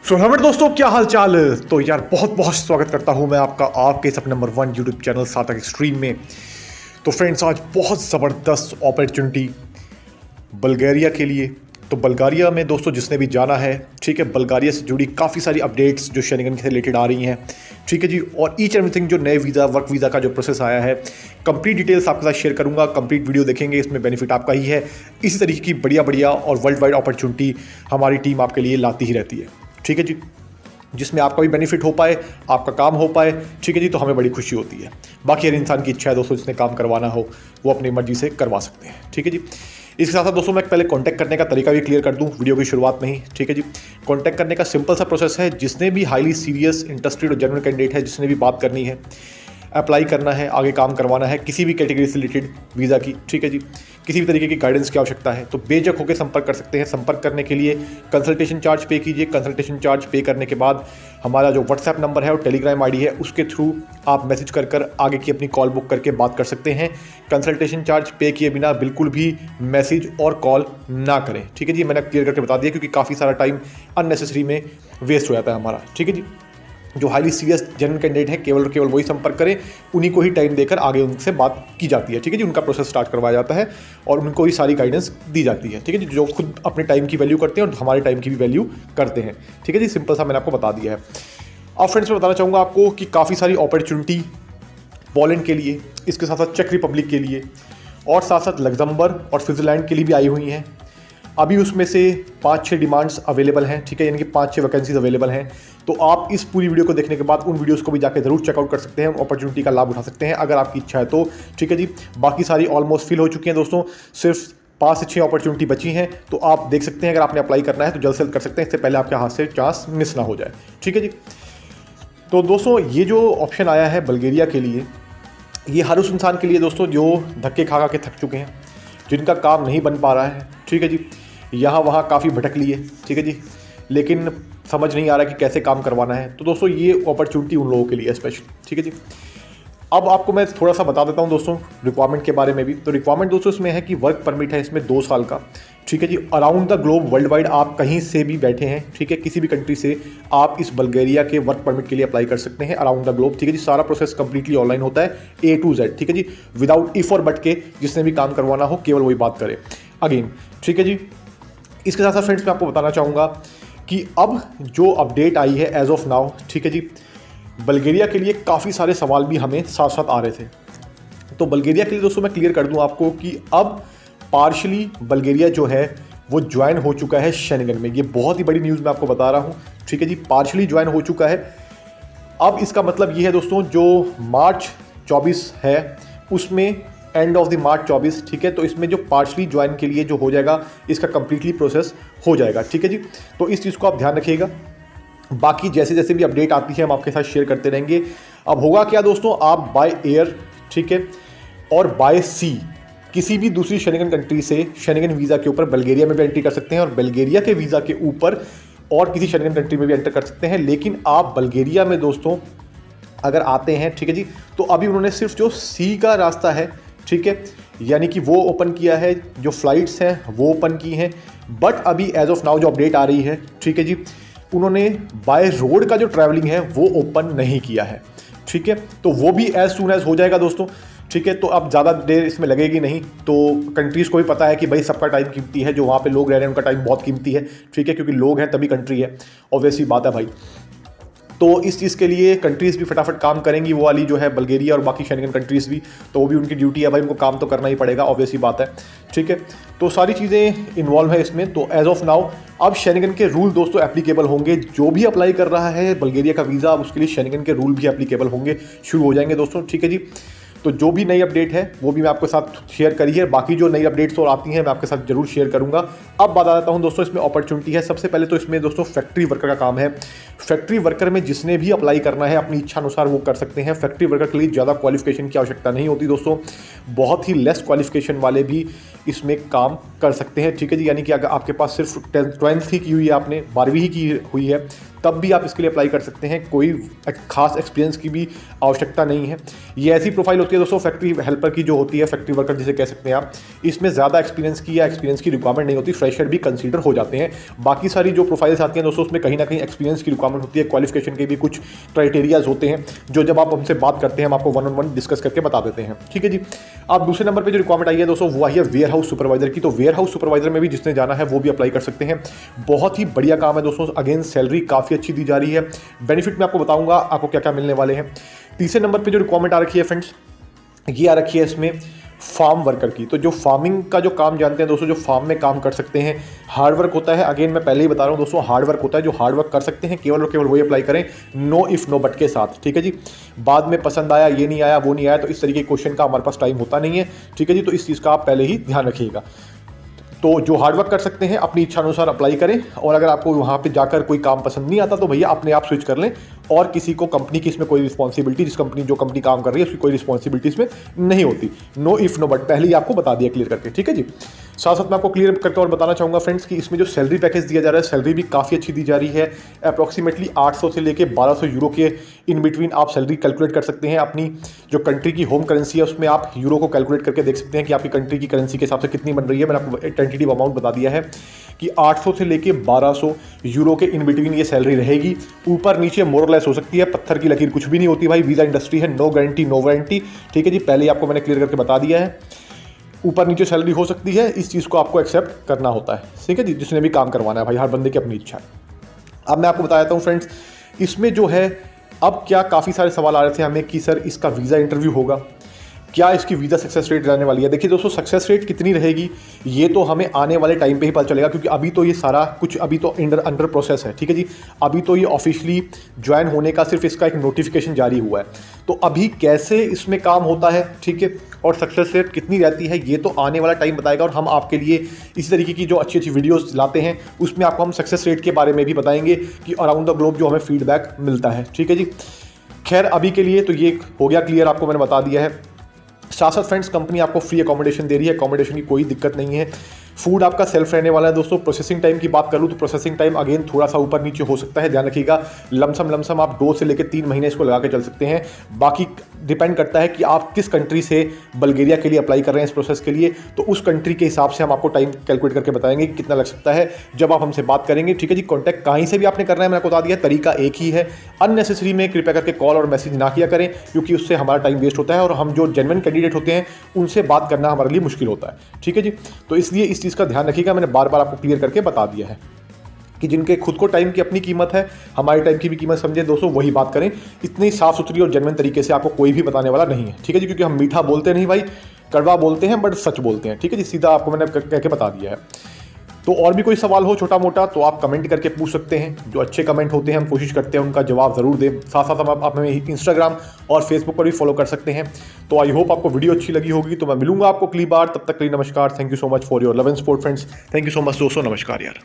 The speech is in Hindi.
सो हेलो दोस्तों, क्या हाल चाल। तो यार बहुत बहुत स्वागत करता हूं मैं आपका आपके सब नंबर 1 यूट्यूब चैनल सार्थक एक्सट्रीम में। तो फ्रेंड्स, आज बहुत ज़बरदस्त अपॉर्चुनिटी बल्गारिया के लिए। तो बल्गारिया में दोस्तों जिसने भी जाना है, ठीक है, बल्गारिया से जुड़ी काफ़ी सारी अपडेट्स जो शेंगेन से रिलेटेड आ रही हैं, ठीक है जी। और ईच एवरीथिंग जो नए वीज़ा वर्क वीज़ा का जो प्रोसेस आया है, कंप्लीट डिटेल्स आपके साथ शेयर करूंगा। कंप्लीट वीडियो देखेंगे, इसमें बेनिफिट आपका ही है। इसी तरीके की बढ़िया बढ़िया और वर्ल्ड वाइड अपॉर्चुनिटी हमारी टीम आपके लिए लाती ही रहती है, ठीक है जी, जिसमें आपका भी बेनिफिट हो पाए, आपका काम हो पाए, ठीक है जी। तो हमें बड़ी खुशी होती है। बाकी हर इंसान की इच्छा है दोस्तों, जिसने काम करवाना हो वो अपनी मर्जी से करवा सकते हैं, ठीक है जी। इसके साथ साथ दोस्तों मैं पहले कांटेक्ट करने का तरीका भी क्लियर कर दूं वीडियो की शुरुआत में ही, ठीक है जी। कांटेक्ट करने का सिंपल सा प्रोसेस है। जिसने भी हाईली सीरियस, इंटरेस्टेड और जेन्युइन कैंडिडेट है, जिसने भी बात करनी है, अप्लाई करना है, आगे काम करवाना है किसी भी कैटेगरी से रिलेटेड वीज़ा की, ठीक है जी, किसी भी तरीके की गाइडेंस की आवश्यकता है, तो बेझक होकर संपर्क कर सकते हैं। संपर्क करने के लिए कंसल्टेशन चार्ज पे कीजिए। कंसल्टेशन चार्ज पे करने के बाद हमारा जो व्हाट्सएप नंबर है और टेलीग्राम आईडी है, उसके थ्रू आप मैसेज कर आगे की अपनी कॉल बुक करके बात कर सकते हैं। कंसल्टेशन चार्ज पे किए बिना बिल्कुल भी मैसेज और कॉल ना करें, ठीक है जी। मैंने क्लियर करके बता दिया, क्योंकि काफ़ी सारा टाइम अननेसेसरी में वेस्ट हो जाता है हमारा, ठीक है जी। जो हाईली सीरियस जेन्युइन कैंडिडेट है, केवल और केवल वही संपर्क करें। उन्हीं को ही टाइम देकर आगे उनसे बात की जाती है, ठीक है जी। उनका प्रोसेस स्टार्ट करवाया जाता है और उनको ही सारी गाइडेंस दी जाती है, ठीक है जी, जो खुद अपने टाइम की वैल्यू करते हैं और हमारे टाइम की भी वैल्यू करते हैं, ठीक है जी। सिंपल सा मैंने आपको बता दिया है। अब फ्रेंड्स मैं बताना चाहूँगा आपको कि काफ़ी सारी अपॉर्चुनिटी पोलैंड के लिए, इसके साथ साथ चेक रिपब्लिक के लिए और साथ साथ लग्जमबर्ग और स्विट्ज़रलैंड के लिए भी आई हुई हैं। अभी उसमें से 5-6 डिमांड्स अवेलेबल हैं, ठीक है, यानी कि 5-6 वैकेंसीज अवेलेबल हैं। तो आप इस पूरी वीडियो को देखने के बाद उन वीडियोस को भी जाकर जरूर चेकआउट कर सकते हैं, अपॉर्चुनिटी का लाभ उठा सकते हैं अगर आपकी इच्छा है तो, ठीक है जी। बाकी सारी ऑलमोस्ट फिल हो चुकी हैं दोस्तों, सिर्फ 5 से 6 अपॉर्चुनिटी बची हैं। तो आप देख सकते हैं, अगर आपने अप्लाई करना है तो जल्द से जल्द कर सकते हैं, इससे पहले आपके हाथ से चांस मिस ना हो जाए, ठीक है जी। तो दोस्तों ये जो ऑप्शन आया है बल्गारिया के लिए, ये हर उस इंसान के लिए दोस्तों जो धक्के खा के थक चुके हैं, जिनका काम नहीं बन पा रहा है, ठीक है जी, यहाँ वहाँ काफ़ी भटक लिए, ठीक है जी, लेकिन समझ नहीं आ रहा कि कैसे काम करवाना है। तो दोस्तों ये अपॉर्चुनिटी उन लोगों के लिए स्पेशल, ठीक है जी। अब आपको मैं थोड़ा सा बता देता हूँ दोस्तों रिक्वायरमेंट के बारे में भी। तो रिक्वायरमेंट दोस्तों इसमें है कि वर्क परमिट है इसमें 2 साल का, ठीक है जी। Around the globe, world wide आप कहीं से भी बैठे हैं, ठीक है, किसी भी कंट्री से आप इस बल्गारिया के वर्क परमिट के लिए अप्लाई कर सकते हैं अराउंड द ग्लोब, ठीक है जी। सारा प्रोसेस कंप्लीटली ऑनलाइन होता है A to Z, ठीक है जी, विदाउट इफ और बट के। जिसने भी काम करवाना हो केवल वही बात करे अगेन, ठीक है जी। इसके साथ साथ फ्रेंड्स मैं आपको बताना चाहूँगा कि अब जो अपडेट आई है एज ऑफ नाउ, ठीक है जी, बल्गारिया के लिए काफ़ी सारे सवाल भी हमें साथ साथ आ रहे थे। तो बल्गारिया के लिए दोस्तों मैं क्लियर कर दूं आपको कि अब पार्शली बल्गारिया जो है वो ज्वाइन हो चुका है शेंगेन में। ये बहुत ही बड़ी न्यूज़ मैं आपको बता रहा हूँ, ठीक है जी, पार्शली ज्वाइन हो चुका है। अब इसका मतलब ये है दोस्तों, जो मार्च 24 है उसमें एंड ऑफ द मार्च 24, ठीक है, तो इसमें जो पार्शली ज्वाइन के लिए जो हो जाएगा, इसका कंप्लीटली प्रोसेस हो जाएगा, ठीक है जी। तो इस चीज़ को आप ध्यान रखिएगा। बाकी जैसे जैसे भी अपडेट आती है हम आपके साथ शेयर करते रहेंगे। अब होगा क्या दोस्तों, आप बाय एयर, ठीक है, और बाय सी किसी भी दूसरी शेंगेन कंट्री से शेंगेन वीज़ा के ऊपर बल्गारिया में भी एंट्री कर सकते हैं और बल्गारिया के वीज़ा के ऊपर और किसी शेंगेन कंट्री में भी एंटर कर सकते हैं। लेकिन आप बल्गारिया में दोस्तों अगर आते हैं, ठीक है जी, तो अभी उन्होंने सिर्फ जो सी का रास्ता है, ठीक है, यानी कि वो ओपन किया है, जो फ्लाइट्स हैं वो ओपन की हैं। बट अभी एज ऑफ नाउ जो अपडेट आ रही है, ठीक है जी, उन्होंने बाय रोड का जो ट्रैवलिंग है वो ओपन नहीं किया है, ठीक है। तो वो भी एज सून एज हो जाएगा दोस्तों, ठीक है। तो अब ज़्यादा देर इसमें लगेगी नहीं। तो कंट्रीज़ को भी पता है कि भाई सबका टाइम कीमती है, जो वहाँ पे लोग रह रहे हैं उनका टाइम बहुत कीमती है, ठीक है, क्योंकि लोग हैं तभी कंट्री है, ऑब्वियसली बात है भाई। तो इस चीज़ के लिए कंट्रीज़ भी फटाफट काम करेंगी, वो वाली जो है बल्गारिया और बाकी शेंगेन कंट्रीज़ भी, तो वो भी उनकी ड्यूटी है भाई, उनको काम तो करना ही पड़ेगा, ऑब्वियसली बात है, ठीक है। तो सारी चीज़ें इन्वॉल्व है इसमें। तो एज ऑफ नाउ अब शेंगेन के रूल दोस्तों एप्लीकेबल होंगे। जो भी अप्लाई कर रहा है बल्गारिया का वीज़ा, अब उसके लिए शेंगेन के रूल भी एप्लीकेबल होंगे, शुरू हो जाएंगे दोस्तों, ठीक है जी। तो जो भी नई अपडेट है वो भी मैं आपके साथ शेयर करी है। बाकी जो नई अपडेट्स और आती हैं मैं आपके साथ जरूर शेयर करूंगा। अब बता देता हूं दोस्तों इसमें अपॉर्चुनिटी है। सबसे पहले तो इसमें दोस्तों फैक्ट्री वर्कर का काम है। फैक्ट्री वर्कर में जिसने भी अप्लाई करना है अपनी इच्छा अनुसार वो कर सकते हैं। फैक्ट्री वर्कर के लिए ज़्यादा क्वालिफिकेशन की आवश्यकता नहीं होती दोस्तों, बहुत ही लेस क्वालिफिकेशन वाले भी इसमें काम कर सकते हैं, ठीक है जी। यानी कि अगर आपके पास सिर्फ 12th ही की हुई है, आपने 12वीं ही की हुई है, तब भी आप इसके लिए अप्लाई कर सकते हैं, कोई खास एक्सपीरियंस की भी आवश्यकता नहीं है। ये ऐसी प्रोफाइल होती है दोस्तों फैक्ट्री हेल्पर की जो होती है, फैक्ट्री वर्कर जिसे कह सकते हैं आप, इसमें ज़्यादा एक्सपीरियंस की या एक्सपीरियंस की रिक्वायरमेंट नहीं होती, फ्रेशर भी कंसीडर हो जाते हैं। बाकी सारी जो प्रोफाइल्स आती हैं दोस्तों उसमें कहीं ना कहीं एक्सपीरियंस की रिक्वायरमेंट होती है, क्वालिफिकेशन के भी कुछ क्राइटेरियाज होते हैं जो जब आप हमसे बात करते हैं हम आपको 1-on-1 डिस्कस करके बता देते हैं। ठीक है जी। अब दूसरे नंबर पे जो रिक्वायरमेंट आई है दोस्तों वो आई है वेयर हाउस सुपरवाइजर की। तो वेयर हाउस सुपरवाइजर में भी जिसने जाना है वो भी अप्लाई कर सकते हैं। बहुत ही बढ़िया काम है दोस्तों, अगेन सैलरी काफ़ी अच्छी दी जा रही है। बेनिफिट मैं आपको बताऊंगा आपको क्या क्या मिलने वाले हैं। तीसरे नंबर पर जो रिक्वायरमेंट आ रखी है फ्रेंड्स, ये आ रखी है इसमें फार्म वर्कर की। तो जो फार्मिंग का जो काम जानते हैं दोस्तों, जो फार्म में काम कर सकते हैं, हार्ड वर्क होता है। अगेन मैं पहले ही बता रहा हूं दोस्तों, हार्ड वर्क होता है। जो हार्ड वर्क कर सकते हैं केवल और केवल वही अप्लाई करें, नो इफ नो बट के साथ। ठीक है जी। बाद में पसंद आया, ये नहीं आया, वो नहीं आया, तो इस तरीके के क्वेश्चन का हमारे पास टाइम होता नहीं है। ठीक है जी। तो इस चीज़ का आप पहले ही ध्यान रखिएगा। तो जो हार्डवर्क कर सकते हैं अपनी इच्छा अनुसार अप्लाई करें, और अगर आपको वहाँ पे जाकर कोई काम पसंद नहीं आता तो भैया अपने आप स्विच कर लें, और किसी को कंपनी की इसमें कोई रिस्पॉन्सिबिलिटी, जो कंपनी काम कर रही है उसकी कोई रिस्पॉन्सिबिलिटी इसमें नहीं होती। नो इफ नो बट पहले ही आपको बता दिया क्लियर करके। ठीक है जी। साथ साथ मैं आपको क्लियर करके और बताना चाहूँगा फ्रेंड्स कि इसमें जो सैलरी पैकेज दिया जा रहा है, सैलरी भी काफ़ी अच्छी दी जा रही है। अप्रॉक्सीमेटली 800 से लेकर 1200 यूरो के इन बिटवीन आप सैलरी कैलकुलेट कर सकते हैं। अपनी जो कंट्री की होम करेंसी है उसमें आप यूरो को कैलकुलेट करके देख सकते हैं कि आपकी कंट्री की करेंसी के हिसाब से कितनी बन रही है। मैंने आपको टेंटेटिव अमाउंट बता दिया है कि 800 से लेके 1200 यूरो के इन बिटवीन ये सैलरी रहेगी। ऊपर नीचे मोरलेस हो सकती है, पत्थर की लकीर कुछ भी नहीं होती भाई। वीज़ा इंडस्ट्री है, नो गारंटी नो वारंटी। ठीक है जी। पहले ही आपको मैंने क्लियर करके बता दिया है, ऊपर नीचे सैलरी हो सकती है, इस चीज़ को आपको एक्सेप्ट करना होता है। ठीक है जी। जिसने भी काम करवाना है भाई, हर बंदे की अपनी इच्छा है। अब मैं आपको बता देता हूँ फ्रेंड्स, इसमें जो है अब क्या काफ़ी सारे सवाल आ रहे थे हमें कि सर इसका वीज़ा इंटरव्यू होगा, क्या इसकी वीज़ा सक्सेस रेट रहने वाली है। देखिए दोस्तों, सक्सेस रेट कितनी रहेगी ये तो हमें आने वाले टाइम पे ही पता चलेगा, क्योंकि अभी तो ये सारा कुछ अभी तो अंडर प्रोसेस है। ठीक है जी। अभी तो ये ऑफिशियली ज्वाइन होने का सिर्फ इसका एक नोटिफिकेशन जारी हुआ है, तो अभी कैसे इसमें काम होता है, ठीक है, और सक्सेस रेट कितनी रहती है ये तो आने वाला टाइम बताएगा। और हम आपके लिए इसी तरीके की जो अच्छी अच्छी वीडियोस लाते हैं उसमें आपको हम सक्सेस रेट के बारे में भी बताएंगे कि अराउंड द ग्लोब जो हमें फीडबैक मिलता है। ठीक है जी। खैर अभी के लिए तो ये हो गया क्लियर, आपको मैंने बता दिया है। साथ साथ फ्रेंड्स कंपनी आपको फ्री अकोमोडेशन दे रही है, अकोमोडेशन की कोई दिक्कत नहीं है। फूड आपका सेल्फ रहने वाला है दोस्तों। प्रोसेसिंग टाइम की बात करूँ तो प्रोसेसिंग टाइम अगेन थोड़ा सा ऊपर नीचे हो सकता है, ध्यान रखिएगा। लमसम आप 2 से लेकर 3 महीने इसको लगा के चल सकते हैं। बाकी डिपेंड करता है कि आप किस कंट्री से बल्गेरिया के लिए अप्लाई कर रहे हैं इस प्रोसेस के लिए, तो उस कंट्री के हिसाब से हम आपको टाइम कैलकुलेट करके बताएंगे कि कितना लग सकता है जब आप हमसे बात करेंगे। ठीक है जी। कॉन्टैक्ट कहीं से भी आपने करना है, मैंने आपको बता दिया, तरीका एक ही है। अननेसेसरी में कृपया करके कॉल और मैसेज ना किया करें, क्योंकि उससे हमारा टाइम वेस्ट होता है और हम जो जेन्युइन कैंडिडेट होते हैं उनसे बात करना हमारे लिए मुश्किल होता है। ठीक है जी। तो इसलिए इस चीज़ का ध्यान रखिएगा। मैंने बार बार आपको क्लियर करके बता दिया है कि जिनके खुद को टाइम की अपनी कीमत है, हमारे टाइम की भी कीमत समझे दोस्तों, वही बात करें। इतनी साफ सुथरी और जेन्युइन तरीके से आपको कोई भी बताने वाला नहीं है। ठीक है जी। क्योंकि हम मीठा बोलते नहीं भाई, कड़वा बोलते हैं बट सच बोलते हैं। ठीक है जी। सीधा आपको मैंने कह के बता दिया है। तो और भी कोई सवाल हो छोटा मोटा तो आप कमेंट करके पूछ सकते हैं। जो अच्छे कमेंट होते हैं हम कोशिश करते हैं उनका जवाब ज़रूर दें। साथ साथ आप हमें इंस्टाग्राम और फेसबुक पर भी फॉलो कर सकते हैं। तो आई होप आपको वीडियो अच्छी लगी होगी। तो मैं मिलूंगा आपको अगली बार, तब तक के लिए नमस्कार। Thank you so much for your love and support friends. Thank you so much दोस्तों, नमस्कार यार।